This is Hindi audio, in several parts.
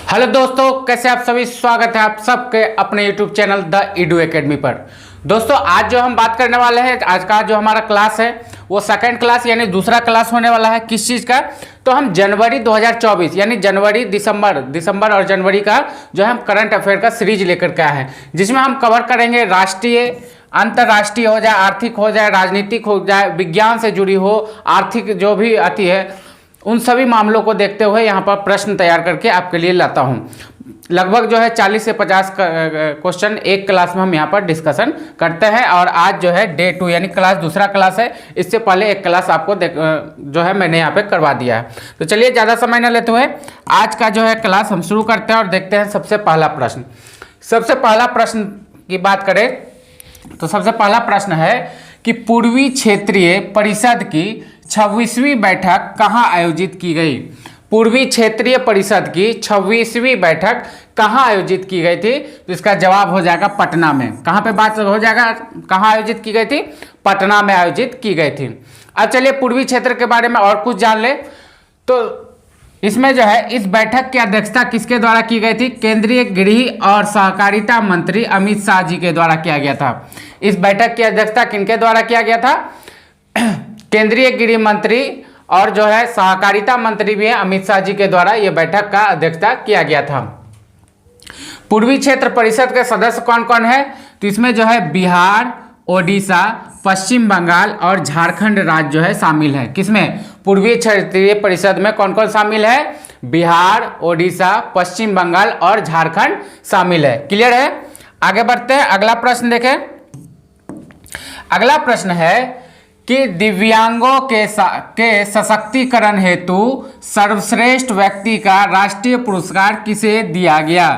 हेलो दोस्तों, कैसे आप सभी। स्वागत है आप सबके अपने YouTube channel the Edu academy पर। दोस्तों आज जो हम बात करने वाले हैं, आज का जो हमारा क्लास है वो सेकंड क्लास यानी दूसरा क्लास होने वाला है। किस चीज़ का? तो हम जनवरी 2024 यानी जनवरी दिसंबर और जनवरी का जो है हम करंट अफेयर का सीरीज लेकर के आए हैं, जिसमें हम कवर करेंगे राष्ट्रीय, अंतर्राष्ट्रीय हो जाए, आर्थिक हो जाए, राजनीतिक हो जाए, विज्ञान से जुड़ी हो, आर्थिक जो भी आती है उन सभी मामलों को देखते हुए यहाँ पर प्रश्न तैयार करके आपके लिए लाता हूँ। लगभग जो है 40 से 50 क्वेश्चन एक क्लास में हम यहाँ पर डिस्कशन करते हैं। और आज जो है डे 2 यानी क्लास दूसरा क्लास है। इससे पहले एक क्लास आपको जो है मैंने यहाँ पे करवा दिया है। तो चलिए ज़्यादा समय न लेते हुए आज का जो है क्लास हम शुरू करते हैं और देखते हैं सबसे पहला प्रश्न। सबसे पहला प्रश्न की बात करें तो सबसे पहला प्रश्न है कि पूर्वी क्षेत्रीय परिषद की 26वीं बैठक कहाँ आयोजित की गई। पूर्वी क्षेत्रीय परिषद की 26वीं बैठक कहाँ आयोजित की गई थी? तो इसका जवाब हो जाएगा पटना में। कहाँ पे बात हो जाएगा? कहाँ आयोजित की गई थी? पटना में आयोजित की गई थी। अब चलिए पूर्वी क्षेत्र के बारे में और कुछ जान ले। तो इसमें जो है इस बैठक की अध्यक्षता किसके द्वारा की गई थी? केंद्रीय गृह और सहकारिता मंत्री अमित शाह जी के द्वारा किया गया था। इस बैठक की अध्यक्षता किनके द्वारा किया गया था? केंद्रीय गृह मंत्री और जो है सहकारिता मंत्री भी है अमित शाह जी के द्वारा यह बैठक का अध्यक्षता किया गया था। पूर्वी क्षेत्र परिषद के सदस्य कौन कौन है? तो इसमें जो है बिहार, ओडिशा, पश्चिम बंगाल और झारखंड राज्य जो है शामिल है। किसमें? पूर्वी क्षेत्रीय परिषद में कौन कौन शामिल है? बिहार, ओडिशा, पश्चिम बंगाल और झारखंड शामिल है। क्लियर है? आगे बढ़ते हैं, अगला प्रश्न देखें। अगला प्रश्न है कि दिव्यांगों के सशक्तिकरण हेतु सर्वश्रेष्ठ व्यक्ति का राष्ट्रीय पुरस्कार किसे दिया गया?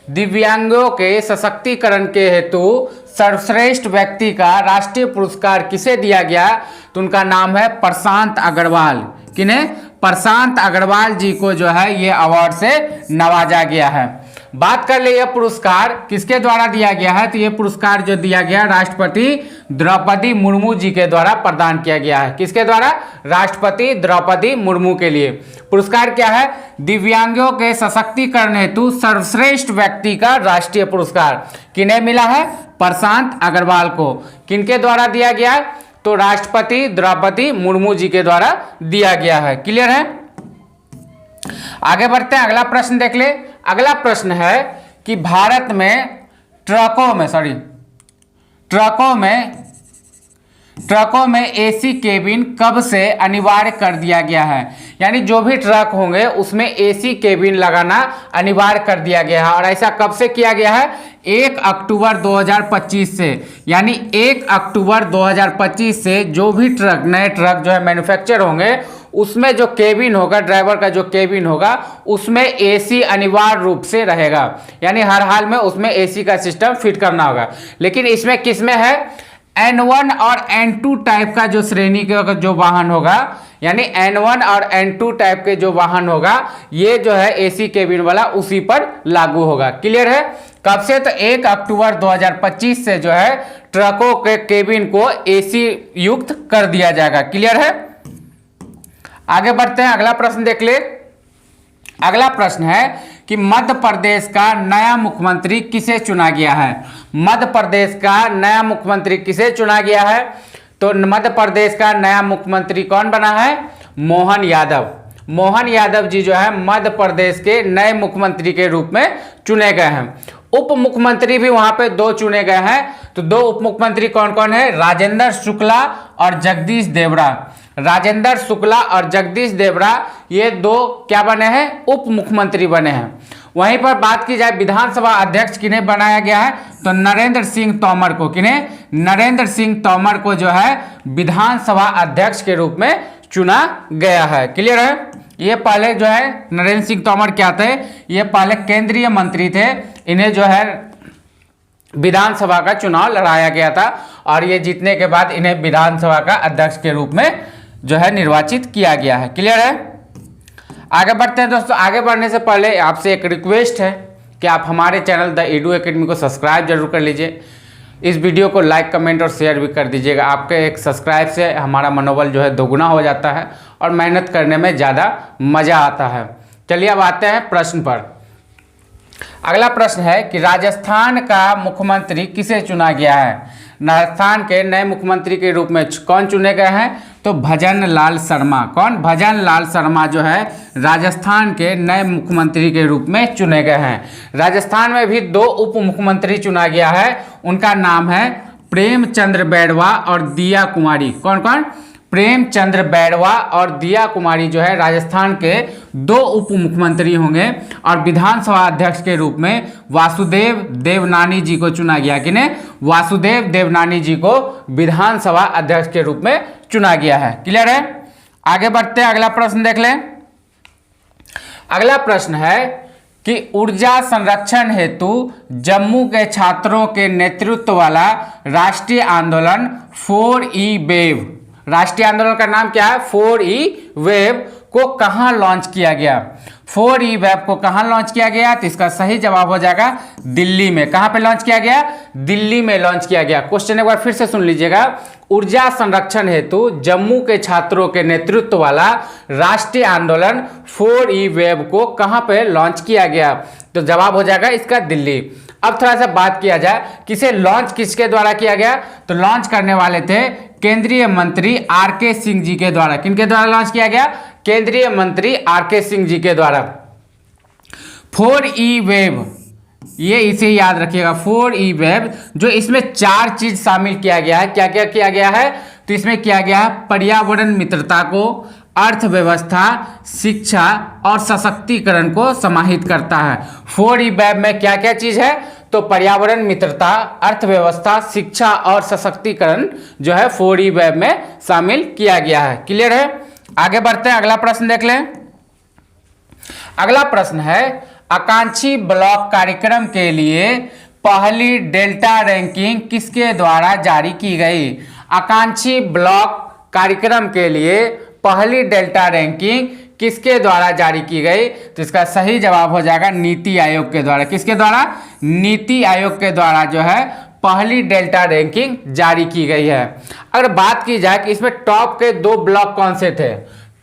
दिव्यांगों के सशक्तिकरण के हेतु सर्वश्रेष्ठ व्यक्ति का राष्ट्रीय पुरस्कार किसे दिया गया? तो उनका नाम है प्रशांत अग्रवाल। किन्हें? प्रशांत अग्रवाल जी को जो है ये अवार्ड से नवाजा गया है। बात कर ले यह पुरस्कार किसके द्वारा दिया गया है? तो ये पुरस्कार जो दिया गया राष्ट्रपति द्रौपदी मुर्मू जी के द्वारा प्रदान किया गया है। किसके द्वारा? राष्ट्रपति द्रौपदी मुर्मू के लिए। पुरस्कार क्या है? दिव्यांगों के सशक्तिकरण हेतु सर्वश्रेष्ठ व्यक्ति का राष्ट्रीय पुरस्कार किन्हें मिला है? प्रशांत अग्रवाल को। किनके द्वारा दिया गया? तो राष्ट्रपति द्रौपदी मुर्मू जी के द्वारा दिया गया है। क्लियर है? आगे बढ़ते हैं, अगला प्रश्न देख ले। अगला प्रश्न है कि भारत में ट्रकों में एसी केबिन कब से अनिवार्य कर दिया गया है? यानी जो भी ट्रक होंगे उसमें एसी केबिन लगाना अनिवार्य कर दिया गया है। और ऐसा कब से किया गया है? 1 अक्टूबर 2025 से। यानी 1 अक्टूबर 2025 से जो भी ट्रक, नए ट्रक जो है मैन्युफैक्चर होंगे उसमें जो केबिन होगा, ड्राइवर का जो केबिन होगा उसमें एसी अनिवार्य रूप से रहेगा। यानी हर हाल में उसमें एसी का सिस्टम फिट करना होगा। लेकिन इसमें किसमें है? N1 और N2 टाइप का जो श्रेणी का जो वाहन होगा, यानी N1 और N2 टाइप के जो वाहन होगा ये जो है एसी केबिन वाला उसी पर लागू होगा। क्लियर है? कब से? तो 1 अक्टूबर 2025 से जो है ट्रकों के केबिन को एसी युक्त कर दिया जाएगा। क्लियर है? आगे बढ़ते हैं, अगला प्रश्न देख ले। अगला प्रश्न है कि मध्य प्रदेश का नया मुख्यमंत्री किसे चुना गया है? मध्य प्रदेश का नया मुख्यमंत्री किसे चुना गया है? तो मध्य प्रदेश का नया मुख्यमंत्री कौन बना है? मोहन यादव। मोहन यादव जी जो है मध्य प्रदेश के नए मुख्यमंत्री के रूप में चुने गए हैं। उप मुख्यमंत्री भी वहां पे 2 चुने गए हैं। तो 2 उप मुख्यमंत्री कौन कौन है? राजेंद्र शुक्ला और जगदीश देवड़ा। राजेंद्र शुक्ला और जगदीश देवड़ा ये 2 क्या बने हैं? उप मुख्यमंत्री बने हैं। वहीं पर बात की जाए विधानसभा अध्यक्ष किन्हें बनाया गया है? तो नरेंद्र सिंह तोमर को। किन्हें? नरेंद्र सिंह तोमर को जो है विधानसभा अध्यक्ष के रूप में चुना गया है। क्लियर है? ये पहले जो है नरेंद्र सिंह तोमर क्या थे? ये पहले केंद्रीय मंत्री थे। इन्हें जो है विधानसभा का चुनाव लड़ाया गया था और ये जीतने के बाद इन्हें विधानसभा का अध्यक्ष के रूप में जो है निर्वाचित किया गया है। क्लियर है? आगे बढ़ते हैं दोस्तों। आगे बढ़ने से पहले आपसे एक रिक्वेस्ट है कि आप हमारे चैनल द ईडू एकेडमी को सब्सक्राइब जरूर कर लीजिए। इस वीडियो को लाइक, कमेंट और शेयर भी कर दीजिएगा। आपके एक सब्सक्राइब से हमारा मनोबल जो है दोगुना हो जाता है और मेहनत करने में ज़्यादा मज़ा आता है। चलिए अब आते हैं प्रश्न पर। अगला प्रश्न है कि राजस्थान का मुख्यमंत्री किसे चुना गया है। राजस्थान के नए मुख्यमंत्री के रूप में कौन चुने गए हैं, तो भजन लाल शर्मा। कौन, भजन लाल शर्मा जो है राजस्थान के नए मुख्यमंत्री के रूप में चुने गए हैं। राजस्थान में भी 2 उप मुख्यमंत्री चुना गया है, उनका नाम है प्रेमचंद्र बैरवा और दिया कुमारी। कौन कौन, प्रेमचंद्र बैरवा और दिया कुमारी जो है राजस्थान के 2 उप मुख्यमंत्री होंगे। और विधानसभा अध्यक्ष के रूप में वासुदेव देवनानी जी को चुना गया। किन्हें, वासुदेव देवनानी जी को विधानसभा अध्यक्ष के रूप में चुना गया है। क्लियर है। आगे बढ़ते हैं, अगला प्रश्न देख लें। अगला प्रश्न है कि ऊर्जा संरक्षण हेतु जम्मू के छात्रों के नेतृत्व वाला राष्ट्रीय आंदोलन 4E वेव, राष्ट्रीय आंदोलन का नाम क्या है, 4E वेव को कहां लॉन्च किया गया। 4E वेव को कहां लॉन्च किया गया, तो इसका सही जवाब हो जाएगा दिल्ली में। कहां पे लॉन्च किया गया, दिल्ली में लॉन्च किया गया। क्वेश्चन एक बार फिर से सुन लीजिएगा। ऊर्जा संरक्षण हेतु जम्मू के छात्रों के नेतृत्व वाला राष्ट्रीय आंदोलन 4E वेव को कहां पे लॉन्च किया गया, तो जवाब हो जाएगा इसका दिल्ली। अब थोड़ा सा बात किया जाए कि इसे लॉन्च किसके द्वारा किया गया, तो लॉन्च करने वाले थे केंद्रीय मंत्री आर.के. सिंह जी के द्वारा। किनके द्वारा लॉन्च किया गया, केंद्रीय मंत्री आर.के. सिंह जी के द्वारा। 4E वेव, ये इसे याद रखिएगा, 4E वेव जो इसमें 4 चीज शामिल किया गया है। क्या क्या किया गया है, तो इसमें किया गया है पर्यावरण मित्रता को, अर्थव्यवस्था, शिक्षा और सशक्तिकरण को समाहित करता है। 4E वेव में क्या क्या चीज है, तो पर्यावरण मित्रता, अर्थव्यवस्था, शिक्षा और सशक्तिकरण जो है 4E वेव में शामिल किया गया है। क्लियर है। आगे बढ़ते हैं, अगला प्रश्न देख लें। अगला प्रश्न है आकांक्षी ब्लॉक कार्यक्रम के लिए पहली डेल्टा रैंकिंग किसके द्वारा जारी की गई। आकांक्षी ब्लॉक कार्यक्रम के लिए पहली डेल्टा रैंकिंग किसके द्वारा जारी की गई, तो इसका सही जवाब हो जाएगा नीति आयोग के द्वारा। किसके द्वारा, नीति आयोग के द्वारा जो है पहली डेल्टा रैंकिंग जारी की गई है। अगर बात की जाए कि इसमें टॉप के 2 ब्लॉक कौन से थे,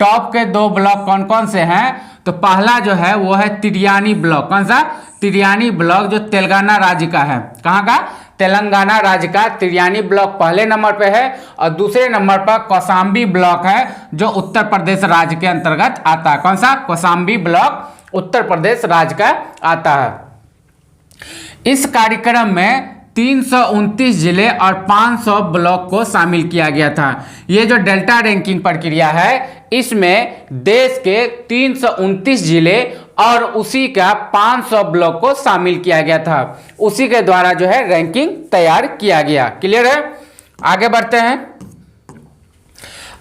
टॉप के 2 ब्लॉक कौन कौन से हैं, तो पहला जो है वो है तिरयानी ब्लॉक। कौन सा, तिरयानी ब्लॉक जो तेलंगाना राज्य का है। कहाँ का, तेलंगाना राज्य का तिरयानी ब्लॉक पहले नंबर पे है। और दूसरे नंबर पर कौशाम्बी ब्लॉक है जो उत्तर प्रदेश राज्य के अंतर्गत आता है। कौन सा, कौशाम्बी ब्लॉक उत्तर प्रदेश राज्य का आता है। इस कार्यक्रम में 329 जिले और 500 ब्लॉक को शामिल किया गया था। ये जो डेल्टा रैंकिंग प्रक्रिया है इसमें देश के 329 जिले और उसी का 500 ब्लॉक को शामिल किया गया था। उसी के द्वारा जो है रैंकिंग तैयार किया गया। क्लियर है। आगे बढ़ते हैं,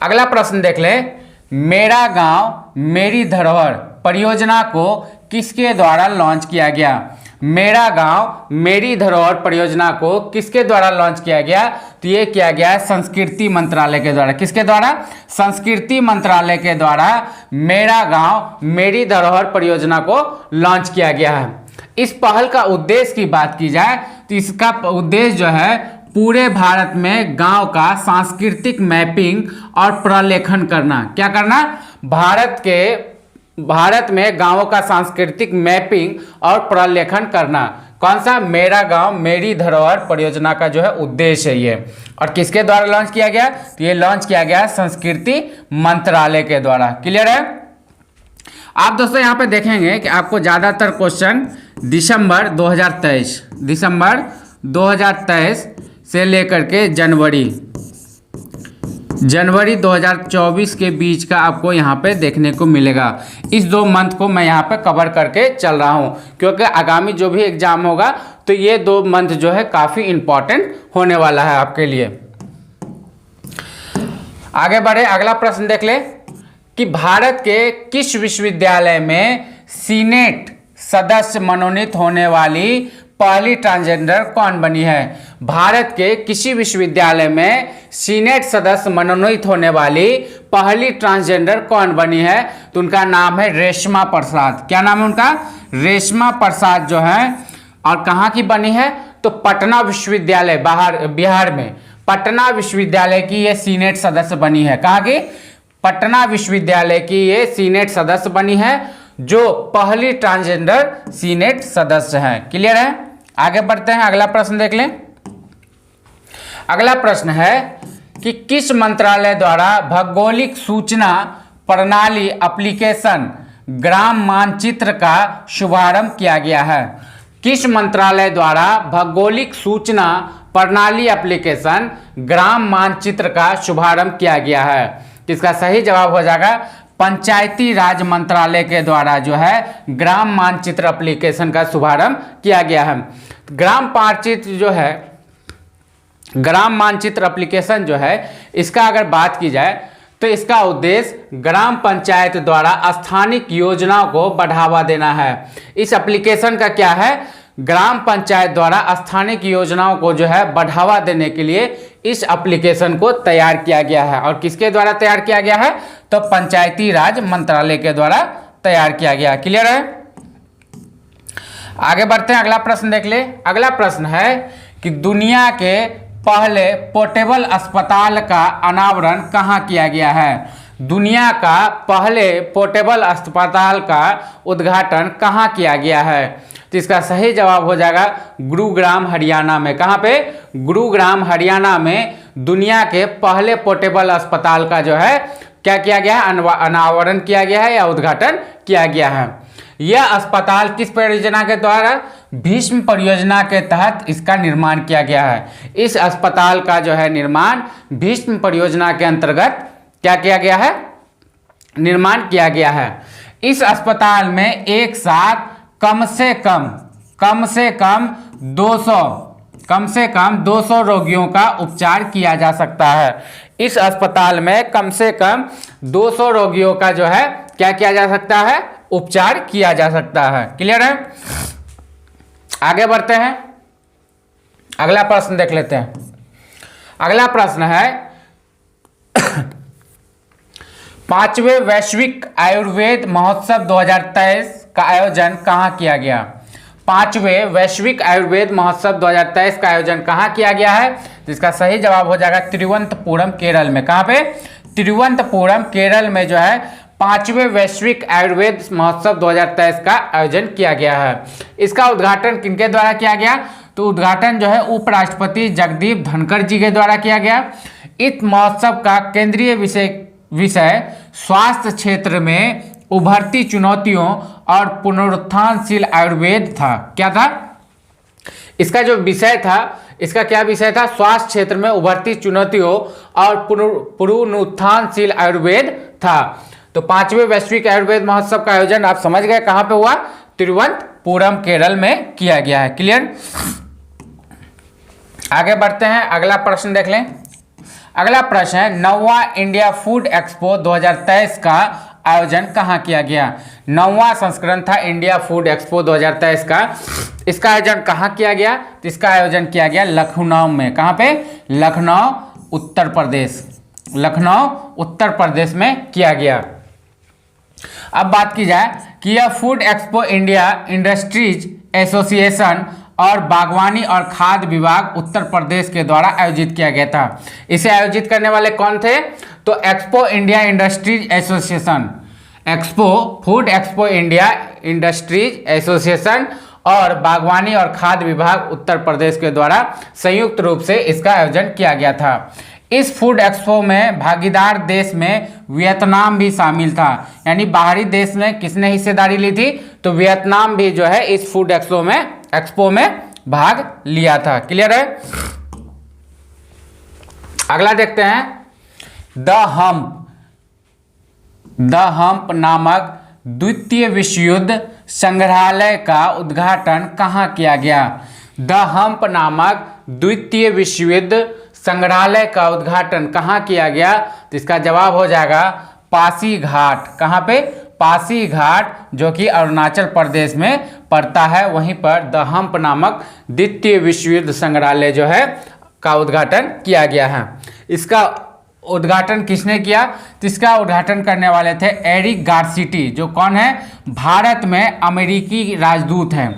अगला प्रश्न देख लें। मेरा गांव मेरी धरोहर परियोजना को किसके द्वारा लॉन्च किया गया। मेरा गांव मेरी धरोहर परियोजना को किसके द्वारा लॉन्च किया गया, तो ये किया गया है संस्कृति मंत्रालय के द्वारा। किसके द्वारा, संस्कृति मंत्रालय के द्वारा मेरा गांव मेरी धरोहर परियोजना को लॉन्च किया गया है। इस पहल का उद्देश्य की बात की जाए तो इसका उद्देश्य जो है पूरे भारत में गांव का सांस्कृतिक मैपिंग और प्रलेखन करना। क्या करना, भारत में गांवों का सांस्कृतिक मैपिंग और प्रलेखन करना। कौन सा, मेरा गांव मेरी धरोहर परियोजना का जो है उद्देश्य है ये। और किसके द्वारा लॉन्च किया गया, तो ये लॉन्च किया गया संस्कृति मंत्रालय के द्वारा। क्लियर है। आप दोस्तों यहाँ पे देखेंगे कि आपको ज़्यादातर क्वेश्चन दिसंबर 2023 से लेकर के जनवरी 2024 के बीच का आपको यहाँ पे देखने को मिलेगा। इस 2 मंथ को मैं यहाँ पे कवर करके चल रहा हूँ क्योंकि आगामी जो भी एग्जाम होगा तो ये 2 मंथ जो है काफ़ी इम्पॉर्टेंट होने वाला है आपके लिए। आगे बढ़े, अगला प्रश्न देख ले कि भारत के किस विश्वविद्यालय में सीनेट सदस्य मनोनीत होने वाली पहली ट्रांसजेंडर कौन बनी है। भारत के किसी विश्वविद्यालय में सीनेट सदस्य मनोनीत होने वाली पहली ट्रांसजेंडर कौन बनी है, तो उनका नाम है रेशमा प्रसाद। क्या नाम है उनका, रेशमा प्रसाद जो है। और कहाँ की बनी है, तो पटना विश्वविद्यालय बिहार में पटना विश्वविद्यालय की ये सीनेट सदस्य बनी है। कहाँ की, पटना विश्वविद्यालय की ये सीनेट सदस्य बनी है। जो पहली ट्रांसजेंडर सीनेट सदस्य हैं। क्लियर है? आगे बढ़ते हैं, अगला प्रश्न देख लें। अगला प्रश्न है कि किस मंत्रालय द्वारा भौगोलिक सूचना प्रणाली एप्लीकेशन ग्राम मानचित्र का शुभारंभ किया गया है? किस मंत्रालय द्वारा भौगोलिक सूचना प्रणाली एप्लीकेशन ग्राम मानचित्र का शुभारंभ किया गया है? इसका सही जवाब हो जाएगा पंचायती राज मंत्रालय के द्वारा जो है ग्राम मानचित्र एप्लीकेशन का शुभारंभ किया गया है। ग्राम मानचित्र जो है, ग्राम मानचित्र एप्लीकेशन जो है, इसका अगर बात की जाए तो इसका उद्देश्य ग्राम पंचायत द्वारा स्थानिक योजनाओं को बढ़ावा देना है। इस एप्लीकेशन का क्या है? ग्राम पंचायत द्वारा स्थानिक योजनाओं को जो है बढ़ावा देने के लिए इस एप्लीकेशन को तैयार किया गया है। और किसके द्वारा तैयार किया गया है? तो पंचायती राज मंत्रालय के द्वारा तैयार किया गया। क्लियर है? आगे बढ़ते हैं, अगला प्रश्न देख ले। अगला प्रश्न है कि दुनिया के पहले पोर्टेबल अस्पताल का अनावरण कहाँ किया गया है? दुनिया का पहले पोर्टेबल अस्पताल का उद्घाटन कहाँ किया गया है? तो इसका सही जवाब हो जाएगा गुरुग्राम हरियाणा में। कहाँ पे? गुरुग्राम हरियाणा में दुनिया के पहले पोर्टेबल अस्पताल का जो है क्या किया गया है? अनावरण किया गया है या उद्घाटन किया गया है। यह अस्पताल किस परियोजना के द्वारा? भीष्म परियोजना के तहत इसका निर्माण किया गया है। इस अस्पताल का जो है निर्माण भीष्म परियोजना के अंतर्गत क्या किया गया है? निर्माण किया गया है। इस अस्पताल में एक साथ कम से कम 200 रोगियों का उपचार किया जा सकता है। इस अस्पताल में कम से कम 200 रोगियों का जो है क्या किया जा सकता है? उपचार किया जा सकता है। क्लियर है? आगे बढ़ते हैं, अगला प्रश्न देख लेते हैं। अगला प्रश्न है 5वें वैश्विक आयुर्वेद महोत्सव 2023 का आयोजन कहाँ किया गया? 5वें वैश्विक आयुर्वेद महोत्सव 2023 का आयोजन कहाँ किया गया है? जिसका सही जवाब हो जाएगा तिरुवनंतपुरम केरल में। कहाँ पे? तिरुवनंतपुरम केरल में जो है 5वें वैश्विक आयुर्वेद महोत्सव 2023 का आयोजन किया गया है। इसका उद्घाटन किनके द्वारा किया गया? तो उद्घाटन जो है उपराष्ट्रपति जगदीप धनखड़ जी के द्वारा किया गया। इस महोत्सव का केंद्रीय विषय स्वास्थ्य क्षेत्र में उभरती चुनौतियों और पुनरुत्थानशील आयुर्वेद था। क्या था? इसका जो विषय था, इसका क्या विषय था? स्वास्थ्य क्षेत्र में उभरती चुनौतियों और पुनरुत्थानशील आयुर्वेद था। तो 5वें वैश्विक आयुर्वेद महोत्सव का आयोजन आप समझ गए कहां पे हुआ? तिरुवनंतपुरम केरल में किया गया है। क्लियर? आगे बढ़ते हैं, अगला प्रश्न देख लें। अगला प्रश्न है 9वां इंडिया फूड एक्सपो 2023 का आयोजन कहाँ किया गया? 9वां संस्करण था इंडिया फूड एक्सपो 2023 का। इसका आयोजन कहाँ किया गया? तो इसका आयोजन किया गया लखनऊ में। कहाँ पे? लखनऊ उत्तर प्रदेश। लखनऊ उत्तर प्रदेश में किया गया। अब बात की जाए कि यह food expo India industries association और बागवानी और खाद्य विभाग उत्तर प्रदेश के द्वारा आयोजित किया गया था। इसे आयोजित करने वाले कौन थे? तो expo India industries association, food expo India industries association और बागवानी और खाद्य विभाग उत्तर प्रदेश के द्वारा संयुक्त रूप से इसका आयोजन किया गया था। इस फूड एक्सपो में भागीदार देश में वियतनाम भी शामिल था। यानी बाहरी देश में किसने हिस्सेदारी ली थी? तो वियतनाम भी जो है इस फूड एक्सपो में भाग लिया था। क्लियर है? अगला देखते हैं द हम्प नामक द्वितीय विश्व युद्ध संग्रहालय का उद्घाटन कहाँ किया गया? द हम्प नामक द्वितीय विश्व युद्ध संग्रहालय का उद्घाटन कहाँ किया गया? तो इसका जवाब हो जाएगा पासीघाट। कहाँ पे? पासीघाट, जो कि अरुणाचल प्रदेश में पड़ता है। वहीं पर द हम्प नामक द्वितीय विश्व युद्ध संग्रहालय जो है का उद्घाटन किया गया है। इसका उद्घाटन किसने किया? तो इसका उद्घाटन करने वाले थे एरिक गारसिटी, जो कौन है? भारत में अमेरिकी राजदूत हैं।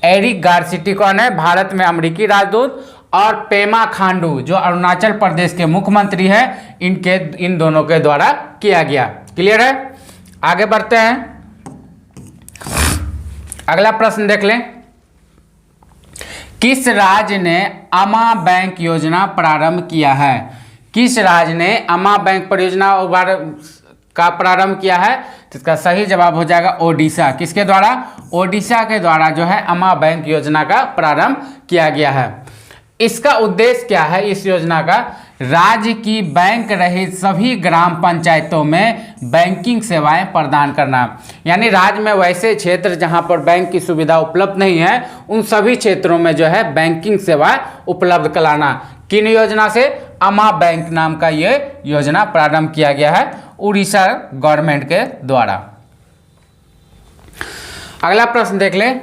एरिक गारसिटी कौन है? भारत में अमेरिकी राजदूत। और पेमा खांडू जो अरुणाचल प्रदेश के मुख्यमंत्री हैं, इन दोनों के द्वारा किया गया। क्लियर है? आगे बढ़ते हैं। अगला प्रश्न देख लें, किस राज्य ने अमा बैंक योजना प्रारंभ किया है? किस राज्य ने अमा बैंक परियोजना का प्रारंभ किया है? तो इसका सही जवाब हो जाएगा ओडिशा। किसके द्वारा? ओडिशा के द्वारा जो है अमा बैंक योजना का प्रारंभ किया गया है। इसका उद्देश्य क्या है इस योजना का? राज्य की बैंक रहित सभी ग्राम पंचायतों में बैंकिंग सेवाएं प्रदान करना, यानी राज्य में वैसे क्षेत्र जहां पर बैंक की सुविधा उपलब्ध नहीं है उन सभी क्षेत्रों में जो है बैंकिंग सेवा उपलब्ध कराना। किन योजना से? अमा बैंक नाम का ये योजना प्रारंभ किया गया है उड़ीसा गवर्नमेंट के द्वारा। अगला प्रश्न देख ले,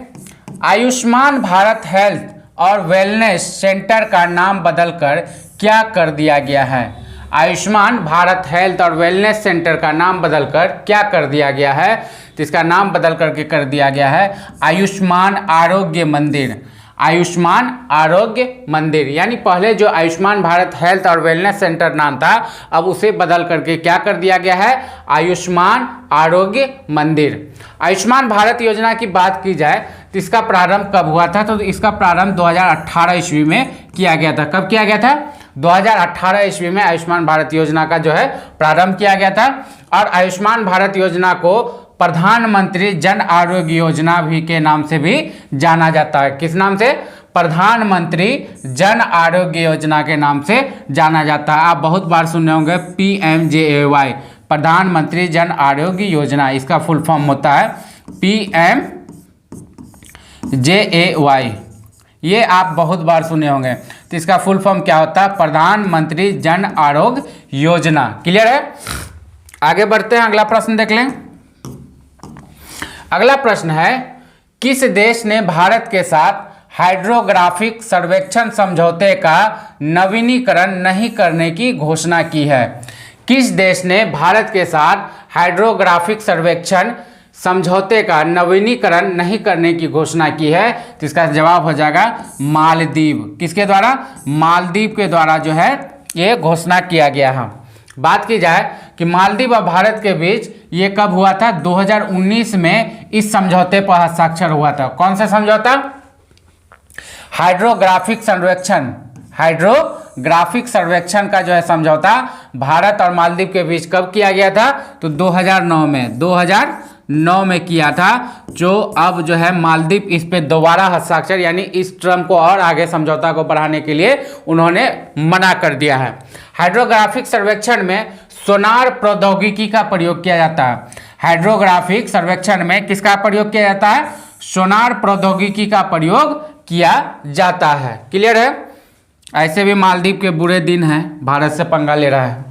आयुष्मान भारत हेल्थ और वेलनेस सेंटर का नाम बदलकर क्या कर दिया गया है? आयुष्मान भारत हेल्थ और वेलनेस सेंटर का नाम बदलकर क्या कर दिया गया है? तो इसका नाम बदल करके कर दिया गया है आयुष्मान आरोग्य मंदिर। आयुष्मान आरोग्य मंदिर, यानी पहले जो आयुष्मान भारत हेल्थ और वेलनेस सेंटर नाम था अब उसे बदल करके क्या कर दिया गया है? आयुष्मान आरोग्य मंदिर। आयुष्मान भारत योजना की बात की जाए तो इसका प्रारंभ कब हुआ था? तो इसका प्रारंभ 2018 ईस्वी में किया गया था। कब किया गया था? 2018 ईस्वी में आयुष्मान भारत योजना का जो है प्रारंभ किया गया था। और आयुष्मान भारत योजना को प्रधानमंत्री जन आरोग्य योजना भी के नाम से भी जाना जाता है। किस नाम से? प्रधानमंत्री जन आरोग्य योजना के नाम से जाना जाता है। आप बहुत बार सुने होंगे PMJAY, प्रधानमंत्री जन आरोग्य योजना, इसका फुल फॉर्म होता है PMJAY, ये आप बहुत बार सुने होंगे। तो इसका फुल फॉर्म क्या होता है? प्रधानमंत्री जन आरोग्य योजना। क्लियर है? आगे बढ़ते हैं, अगला प्रश्न देख लें। अगला प्रश्न है, किस देश ने भारत के साथ हाइड्रोग्राफिक सर्वेक्षण समझौते का नवीनीकरण नहीं करने की घोषणा की है? किस देश ने भारत के साथ हाइड्रोग्राफिक सर्वेक्षण समझौते का नवीनीकरण नहीं करने की घोषणा की है? तो इसका जवाब हो जाएगा मालदीव। किसके द्वारा? मालदीव के द्वारा जो है ये घोषणा किया गया है। बात की जाए कि मालदीव और भारत के बीच ये कब हुआ था? 2019 में इस समझौते पर हस्ताक्षर हुआ था। कौन सा समझौता? हाइड्रोग्राफिक सर्वेक्षण। हाइड्रोग्राफिक सर्वेक्षण का जो है समझौता भारत और मालदीव के बीच कब किया गया था? तो 2009 में किया था, जो अब जो है मालदीव इस पे दोबारा हस्ताक्षर, यानी इस टर्म को और आगे समझौता को बढ़ाने के लिए उन्होंने मना कर दिया है। हाइड्रोग्राफिक सर्वेक्षण में सोनार प्रौद्योगिकी का प्रयोग किया जाता है। हाइड्रोग्राफिक सर्वेक्षण में किसका प्रयोग किया जाता है? सोनार प्रौद्योगिकी का प्रयोग किया जाता है। क्लियर है? ऐसे भी मालदीव के बुरे दिन हैं, भारत से पंगा ले रहा है।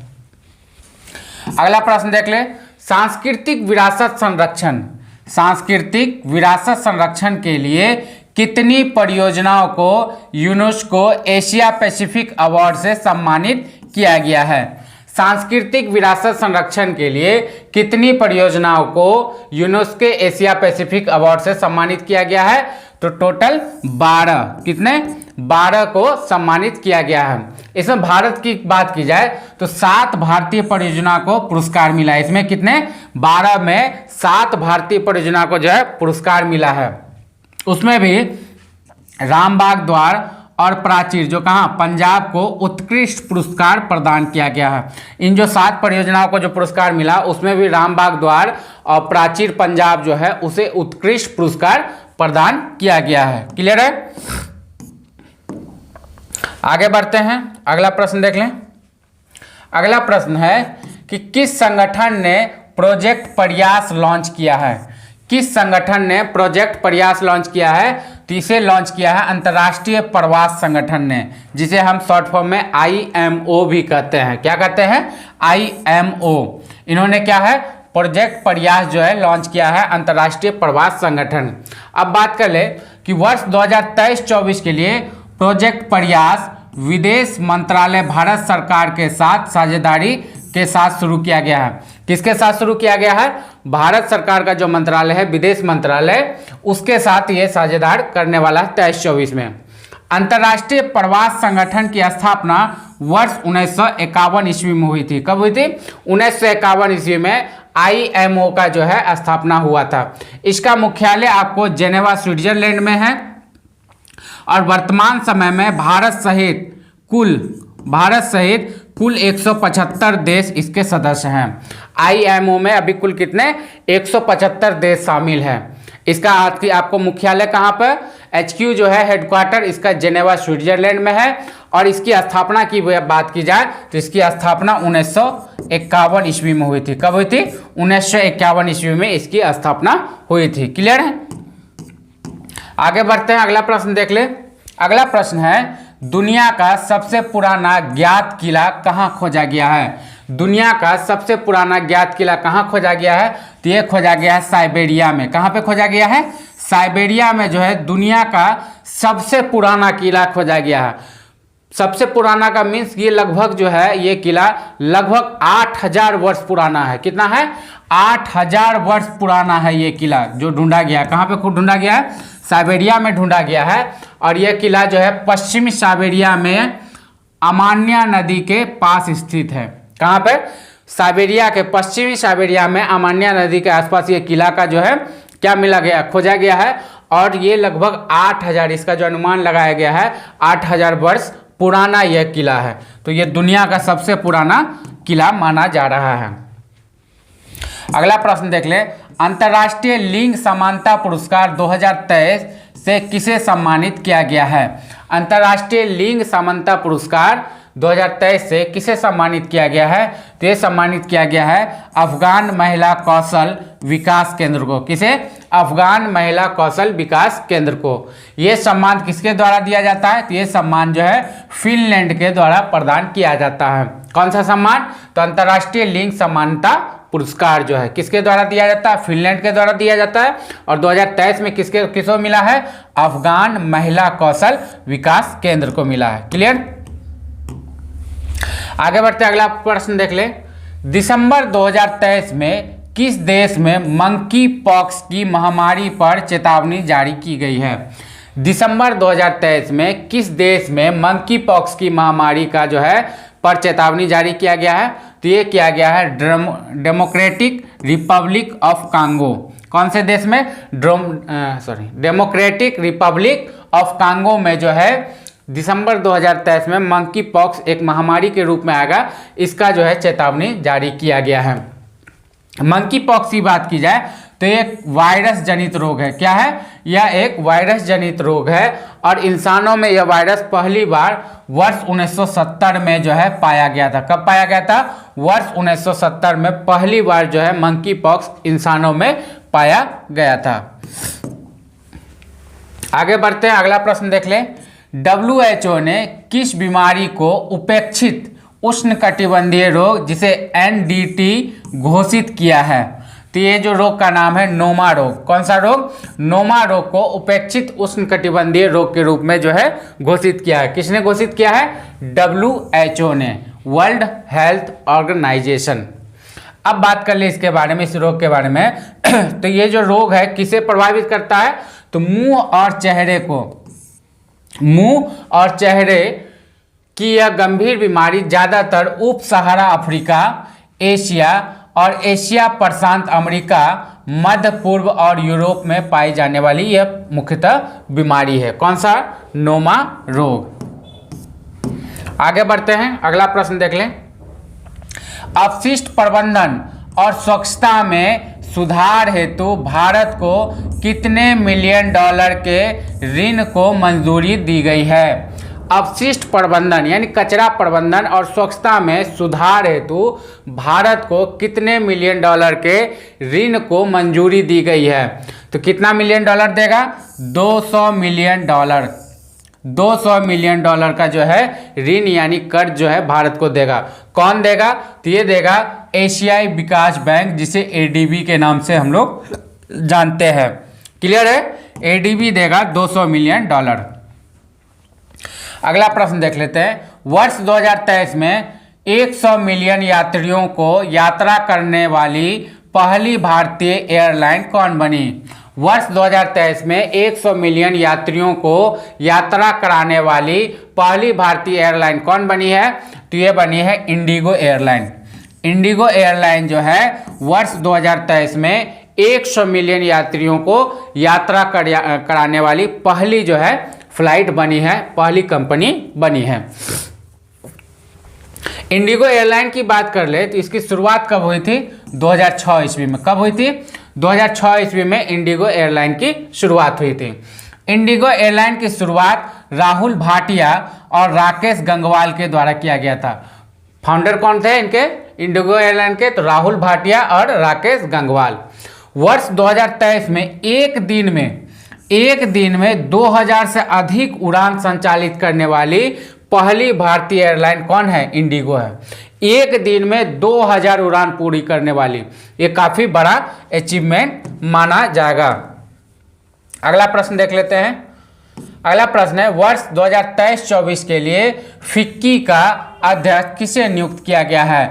अगला प्रश्न देख ले, सांस्कृतिक विरासत संरक्षण। सांस्कृतिक विरासत संरक्षण के लिए कितनी परियोजनाओं को यूनेस्को एशिया पैसिफिक अवार्ड से सम्मानित किया गया है? सांस्कृतिक विरासत संरक्षण के लिए कितनी परियोजनाओं को यूनेस्को एशिया पैसिफिक अवार्ड से सम्मानित किया गया है? तो टोटल 12। कितने? 12 को सम्मानित किया गया है। इसमें भारत की बात की जाए तो 7 भारतीय परियोजना को पुरस्कार मिला है। इसमें कितने? 12 में 7 भारतीय परियोजना को जो है पुरस्कार मिला है। उसमें भी रामबाग द्वार और प्राचीर, जो कहाँ? पंजाब को उत्कृष्ट पुरस्कार प्रदान किया गया है। इन जो 7 परियोजनाओं को जो पुरस्कार मिला उसमें भी रामबाग द्वार और प्राचीर पंजाब जो है उसे उत्कृष्ट पुरस्कार प्रदान किया गया है। क्लियर है? आगे बढ़ते हैं, अगला प्रश्न देख लें। अगला प्रश्न है कि किस संगठन ने प्रोजेक्ट प्रयास लॉन्च किया है? किस संगठन ने प्रोजेक्ट प्रयास लॉन्च किया है? तो इसे लॉन्च किया है अंतर्राष्ट्रीय प्रवास संगठन ने, जिसे हम शॉर्ट फॉर्म में IMO भी कहते हैं। क्या कहते हैं? IMO। इन्होंने क्या है? प्रोजेक्ट प्रयास जो है लॉन्च किया है अंतर्राष्ट्रीय प्रवास संगठन। अब बात कर ले कि वर्ष 2023-24 के लिए प्रोजेक्ट प्रयास विदेश मंत्रालय भारत सरकार के साथ साझेदारी के साथ शुरू किया गया है। किसके साथ शुरू किया गया है? भारत सरकार का जो मंत्रालय है विदेश मंत्रालय, उसके साथ ये साझेदार करने वाला है 23-24 में। अंतर्राष्ट्रीय प्रवास संगठन की स्थापना वर्ष 1951 ईस्वी में हुई थी। कब हुई थी? 1951 ईस्वी में IMO का जो है स्थापना हुआ था। इसका मुख्यालय आपको जेनेवा स्विट्जरलैंड में है और वर्तमान समय में भारत सहित कुल 175 देश इसके सदस्य हैं। IMO में अभी कुल कितने 175 देश शामिल हैं। इसका आपको मुख्यालय कहाँ पर, HQ जो है हेडक्वार्टर इसका जेनेवा स्विट्जरलैंड में है। और इसकी स्थापना की बात की जाए तो इसकी स्थापना 1951 ईस्वी में हुई थी। कब हुई थी? 1951 ईस्वी में इसकी स्थापना हुई थी। क्लियर है? आगे बढ़ते हैं, अगला प्रश्न देख ले। अगला प्रश्न है, दुनिया का सबसे पुराना ज्ञात किला कहाँ खोजा गया है? दुनिया का सबसे पुराना ज्ञात किला कहाँ खोजा गया है? तो ये खोजा गया है साइबेरिया में। कहाँ पे खोजा गया है? साइबेरिया में जो है दुनिया का सबसे पुराना किला खोजा गया है। सबसे पुराना का मीन्स ये लगभग जो है ये किला लगभग 8000 वर्ष पुराना है। कितना है? 8000 वर्ष पुराना है ये किला जो ढूंढा गया है। कहाँ पे खूब ढूंढा गया है? साइबेरिया में ढूंढा गया है। और यह किला जो है पश्चिमी साइबेरिया में अमान्या नदी के पास स्थित है। कहाँ पे? साइबेरिया के पश्चिमी साइबेरिया में अमान्या नदी के आसपास ये किला का जो है क्या मिला गया, खोजा गया है। और ये लगभग 8000, इसका जो अनुमान लगाया गया है 8000 वर्ष पुराना यह किला है। तो यह दुनिया का सबसे पुराना किला माना जा रहा है। अगला प्रश्न देख ले। अंतर्राष्ट्रीय लिंग समानता पुरस्कार 2023 से किसे सम्मानित किया गया है? अंतर्राष्ट्रीय लिंग समानता पुरस्कार 2023 से किसे सम्मानित किया गया है? तो ये सम्मानित किया गया है अफगान महिला कौशल विकास केंद्र को। किसे? अफगान महिला कौशल विकास केंद्र को। ये सम्मान किसके द्वारा दिया जाता है? तो ये सम्मान जो है फिनलैंड के द्वारा प्रदान किया जाता है। कौन सा सम्मान? तो अंतर्राष्ट्रीय लिंग समानता पुरस्कार जो है किसके द्वारा दिया जाता है? फिनलैंड के द्वारा दिया जाता है। और 2023 में किसको मिला है? अफगान महिला कौशल विकास केंद्र को मिला है। क्लियर? आगे बढ़ते अगला प्रश्न देख ले। दिसंबर 2023 में किस देश में मंकी पॉक्स की महामारी पर चेतावनी जारी की गई है? दिसंबर 2023 में किस देश में मंकी पॉक्स की महामारी का जो है पर चेतावनी जारी किया गया है? तो ये किया गया है डेमोक्रेटिक रिपब्लिक ऑफ कांगो। कौन से देश में? डेमोक्रेटिक रिपब्लिक ऑफ कांगो में जो है दिसंबर 2023 में मंकी पॉक्स एक महामारी के रूप में आएगा, इसका जो है चेतावनी जारी किया गया है। मंकी पॉक्स की बात की जाए तो एक वायरस जनित रोग है। क्या है? यह एक वायरस जनित रोग है और इंसानों में यह वायरस पहली बार वर्ष 1970 में जो है पाया गया था। कब पाया गया था? वर्ष 1970 में पहली बार जो है मंकी पॉक्स इंसानों में पाया गया था। आगे बढ़ते हैं, अगला प्रश्न देख लें। WHO ने किस बीमारी को उपेक्षित उष्णकटिबंधीय रोग जिसे NDT घोषित किया है? तो ये जो रोग का नाम है नोमा रोग। कौन सा रोग? नोमा रोग को उपेक्षित उष्णकटिबंधीय रोग के रूप में जो है घोषित किया है। किसने घोषित किया है? WHO ने, वर्ल्ड हेल्थ ऑर्गेनाइजेशन। अब बात कर ले इसके बारे में, इस रोग के बारे में। तो ये जो रोग है किसे प्रभावित करता है? तो मुंह और चेहरे की यह गंभीर बीमारी ज़्यादातर उप सहारा अफ्रीका, एशिया और एशिया प्रशांत अमेरिका, मध्य पूर्व और यूरोप में पाई जाने वाली यह मुख्यतः बीमारी है। कौन सा? नोमा रोग। आगे बढ़ते हैं, अगला प्रश्न देख लें। अपशिष्ट प्रबंधन और स्वच्छता में सुधार हेतु भारत को कितने मिलियन डॉलर के ऋण को मंजूरी दी गई है? अपशिष्ट प्रबंधन यानी कचरा प्रबंधन और स्वच्छता में सुधार हेतु भारत को कितने मिलियन डॉलर के ऋण को मंजूरी दी गई है? तो कितना मिलियन डॉलर देगा? 200 मिलियन डॉलर। 200 मिलियन डॉलर का जो है ऋण यानी कर्ज जो है भारत को देगा। कौन देगा? तो ये देगा एशियाई विकास बैंक, जिसे ADB के नाम से हम लोग जानते हैं। क्लियर है? ADB देगा 200 मिलियन डॉलर। अगला प्रश्न देख लेते हैं। वर्ष 2023 में 100 मिलियन यात्रियों को यात्रा करने वाली पहली भारतीय एयरलाइन कौन बनी? वर्ष 2023 में 100 मिलियन यात्रियों को यात्रा कराने वाली पहली भारतीय एयरलाइन कौन बनी है? तो ये बनी है इंडिगो एयरलाइन। इंडिगो एयरलाइन जो है वर्ष 2023 में 100 मिलियन यात्रियों को यात्रा कराने वाली पहली जो है फ्लाइट बनी है, पहली कंपनी बनी है। इंडिगो एयरलाइन की बात कर ले तो इसकी शुरुआत कब हुई थी? 2006 ईस्वी में। कब हुई थी? 2006 ईस्वी में इंडिगो एयरलाइन की शुरुआत हुई थी। इंडिगो एयरलाइन की शुरुआत राहुल भाटिया और राकेश गंगवाल के द्वारा किया गया था। फाउंडर कौन थे इनके इंडिगो एयरलाइन के? तो राहुल भाटिया और राकेश गंगवाल। वर्ष 2023 में एक दिन में 2000 से अधिक उड़ान संचालित करने वाली पहली भारतीय एयरलाइन कौन है? इंडिगो है। एक दिन में 2000 उड़ान पूरी करने वाली, ये काफी बड़ा अचीवमेंट माना जाएगा। अगला प्रश्न देख लेते हैं। अगला प्रश्न है, वर्ष 2023-24 के लिए फिक्की का अध्यक्ष किसे नियुक्त किया गया है?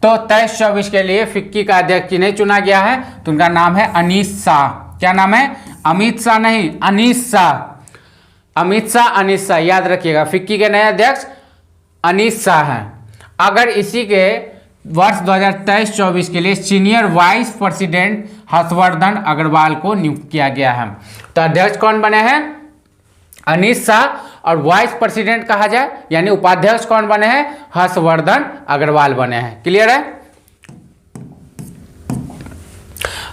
तो 23-24 के लिए फिक्की का अध्यक्ष किन्हें चुना गया है? तो उनका नाम है अनीश शाह। क्या नाम है? अमित शाह नहीं, अनीश शाह। अमित शाह, अनीश शाह, याद रखिएगा। फिक्की के नए अध्यक्ष अनीश शाह हैं। अगर इसी के वर्ष 2023-24 के लिए senior vice president Harshvardhan Agarwal को नियुक्त किया गया है। तो अध्यक्ष कौन बने हैं? अनीश शाह। और वाइस प्रेसिडेंट कहा जाए यानी उपाध्यक्ष कौन बने हैं? हर्षवर्धन अग्रवाल बने हैं। क्लियर है?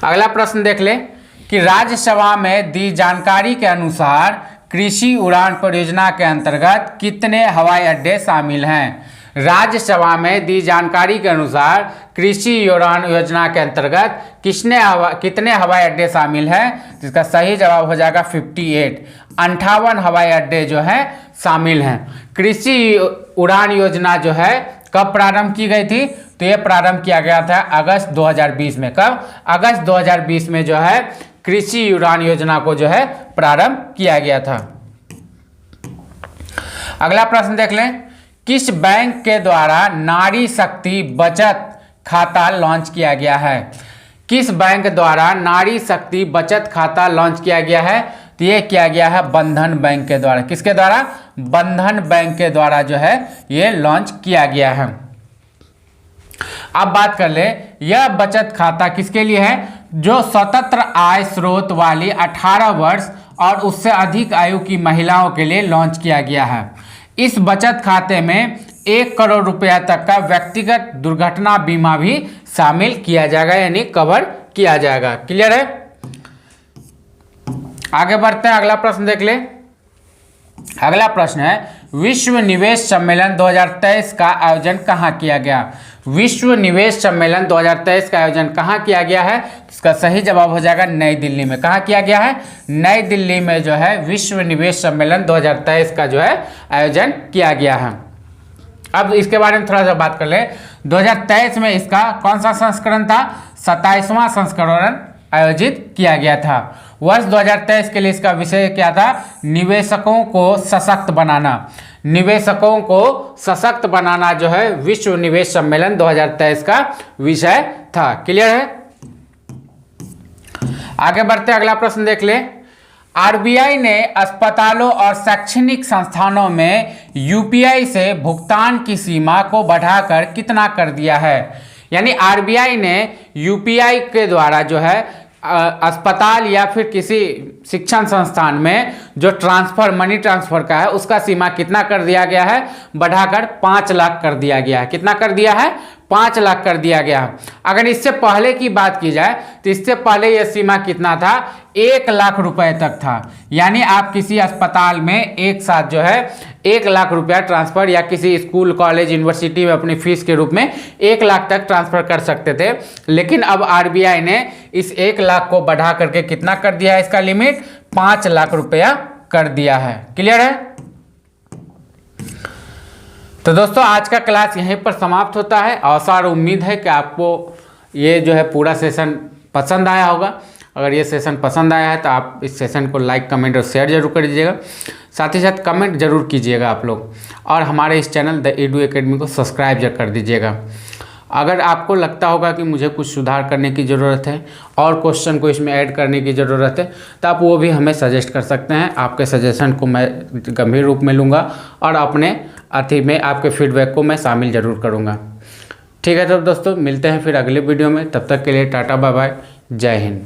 अगला प्रश्न देख ले कि राज्यसभा में दी जानकारी के अनुसार कृषि उड़ान परियोजना के अंतर्गत कितने हवाई अड्डे शामिल हैं? राज्यसभा में दी जानकारी के अनुसार कृषि उड़ान योजना के अंतर्गत कितने हवाई अड्डे शामिल हैं? जिसका सही जवाब हो जाएगा 58। 58 हवाई अड्डे जो हैं शामिल हैं। कृषि उड़ान योजना जो है कब प्रारंभ की गई थी? तो ये प्रारंभ किया गया था अगस्त 2020 में। कब? अगस्त 2020 में जो है कृषि उड़ान योजना को जो है प्रारंभ किया गया था। अगला प्रश्न देख लें, किस बैंक के द्वारा नारी शक्ति बचत खाता लॉन्च किया गया है? किस बैंक द्वारा नारी शक्ति बचत खाता लॉन्च किया गया है? तो ये किया गया है बंधन बैंक के द्वारा। किसके द्वारा? बंधन बैंक के द्वारा जो है ये लॉन्च किया गया है। अब बात कर ले, यह बचत खाता किसके लिए है? जो स्वतंत्र आय स्रोत वाली 18 वर्ष और उससे अधिक आयु की महिलाओं के लिए लॉन्च किया गया है। इस बचत खाते में 1 करोड़ रुपया तक का व्यक्तिगत दुर्घटना बीमा भी शामिल किया जाएगा, यानी कवर किया जाएगा। क्लियर है? आगे बढ़ते हैं, अगला प्रश्न देख ले। अगला प्रश्न है, विश्व निवेश सम्मेलन 2023 का आयोजन कहाँ किया गया? विश्व निवेश सम्मेलन 2023 का आयोजन कहाँ किया गया है? इसका सही जवाब हो जाएगा नई दिल्ली में। कहाँ किया गया है? नई दिल्ली में जो है विश्व निवेश सम्मेलन 2023 का जो है आयोजन किया गया है। अब इसके बारे में थोड़ा सा बात कर ले। 2023 में इसका कौन सा संस्करण था? 27वां संस्करण आयोजित किया गया था। वर्ष 2023 के लिए इसका विषय क्या था? निवेशकों को सशक्त बनाना। निवेशकों को सशक्त बनाना जो है विश्व निवेश सम्मेलन 2023 का विषय था। क्लियर है? आगे बढ़ते अगला प्रश्न देख ले। आरबीआई ने अस्पतालों और शैक्षणिक संस्थानों में यूपीआई से भुगतान की सीमा को बढ़ाकर कितना कर दिया है? यानी आरबीआई ने यूपीआई के द्वारा जो है अस्पताल या फिर किसी शिक्षण संस्थान में जो ट्रांसफर मनी ट्रांसफर का है उसका सीमा कितना कर दिया गया है? बढ़ाकर 5 लाख कर दिया गया है। कितना कर दिया है? 5 लाख कर दिया गया है। अगर इससे पहले की बात की जाए तो इससे पहले यह सीमा कितना था? 1 लाख रुपए तक था। यानी आप किसी अस्पताल में एक साथ जो है 1 लाख रुपया ट्रांसफर या किसी स्कूल कॉलेज यूनिवर्सिटी में अपनी फीस के रूप में 1 लाख तक ट्रांसफर कर सकते थे। लेकिन अब आरबीआई ने इस 1 लाख को बढ़ा करके कितना कर दिया है? इसका लिमिट 5 लाख रुपया कर दिया है। क्लियर है? तो दोस्तों आज का क्लास यहीं पर समाप्त होता है। आशा और उम्मीद है कि आपको ये जो है पूरा सेशन पसंद आया होगा। अगर ये सेशन पसंद आया है तो आप इस सेशन को लाइक, कमेंट और शेयर जरूर कर दीजिएगा। साथ ही साथ कमेंट जरूर कीजिएगा आप लोग, और हमारे इस चैनल द एडू एकेडमी को सब्सक्राइब जरूर कर दीजिएगा। अगर आपको लगता होगा कि मुझे कुछ सुधार करने की ज़रूरत है और क्वेश्चन को इसमें ऐड करने की ज़रूरत है तो आप वो भी हमें सजेस्ट कर सकते हैं। आपके सजेशन को मैं गंभीर रूप में लूँगा और अपने में आपके फीडबैक को मैं शामिल ज़रूर करूँगा। ठीक है, तो दोस्तों मिलते हैं फिर अगले वीडियो में, तब तक के लिए टाटा बाय बाय, जय हिंद।